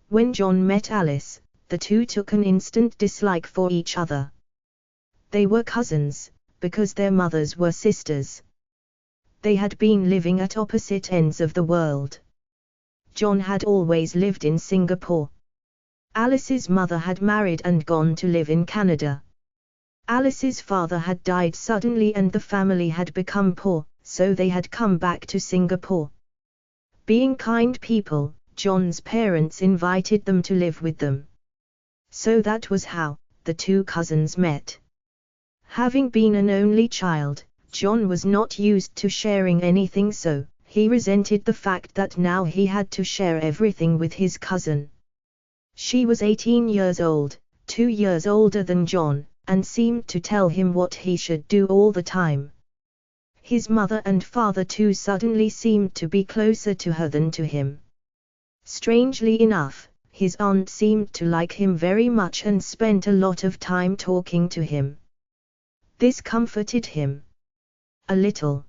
When John met Alice, the two took an instant dislike for each other. They were cousins, because their mothers were sisters. They had been living at opposite ends of the world. John had always lived in Singapore. Alice's mother had married and gone to live in Canada. Alice's father had died suddenly and the family had become poor, so they had come back to Singapore. Being kind people, John's parents invited them to live with them. So that was how the two cousins met. Having been an only child, John was not used to sharing anything, so he resented the fact that now he had to share everything with his cousin. She was 18 years old, 2 years older than John, and seemed to tell him what he should do all the time. His mother and father too suddenly seemed to be closer to her than to him. Strangely enough, his aunt seemed to like him very much and spent a lot of time talking to him. This comforted him a little.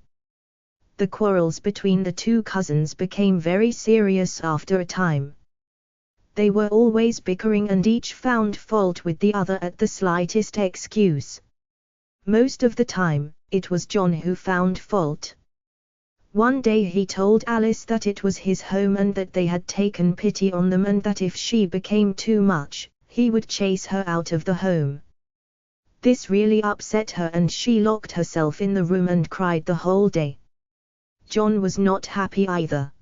The quarrels between the two cousins became very serious after a time. They were always bickering and each found fault with the other at the slightest excuse. Most of the time, it was John who found fault. One day he told Alice that it was his home and that they had taken pity on them and that if she became too much, he would chase her out of the home. This really upset her and she locked herself in the room and cried the whole day. John was not happy either.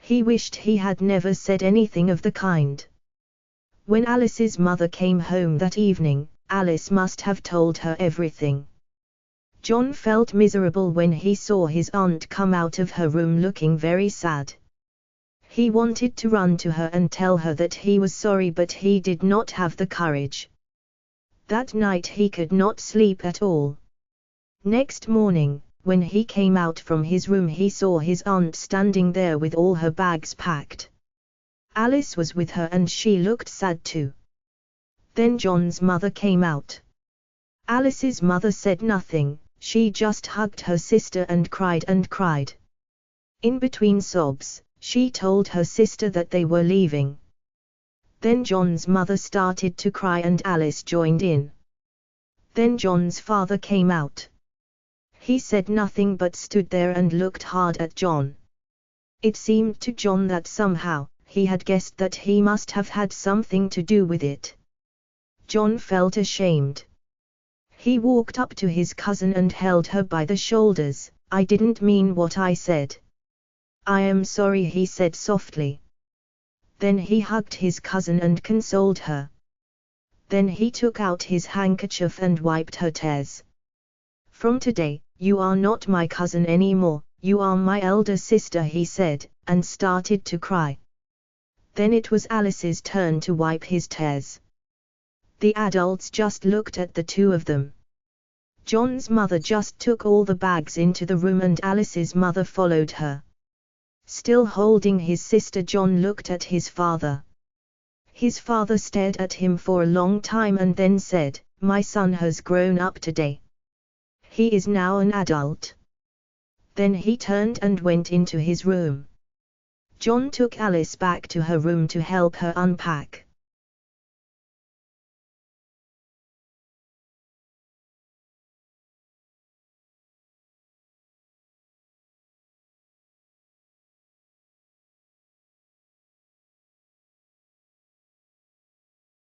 He wished he had never said anything of the kind. When Alice's mother came home that evening, Alice must have told her everything. John felt miserable when he saw his aunt come out of her room looking very sad. He wanted to run to her and tell her that he was sorry, but he did not have the courage. That night he could not sleep at all. Next morning, when he came out from his room, he saw his aunt standing there with all her bags packed. Alice was with her and she looked sad too. Then John's mother came out. Alice's mother said nothing, she just hugged her sister and cried and cried. In between sobs, she told her sister that they were leaving. Then John's mother started to cry and Alice joined in. Then John's father came out. He said nothing but stood there and looked hard at John. It seemed to John that somehow, he had guessed that he must have had something to do with it. John felt ashamed. He walked up to his cousin and held her by the shoulders. "I didn't mean what I said. I am sorry," he said softly. Then he hugged his cousin and consoled her. Then he took out his handkerchief and wiped her tears. "From today, you are not my cousin anymore, you are my elder sister," he said, and started to cry. Then it was Alice's turn to wipe his tears. The adults just looked at the two of them. John's mother just took all the bags into the room and Alice's mother followed her. Still holding his sister, John looked at his father. His father stared at him for a long time and then said, "My son has grown up today. He is now an adult." Then he turned and went into his room. John took Alice back to her room to help her unpack.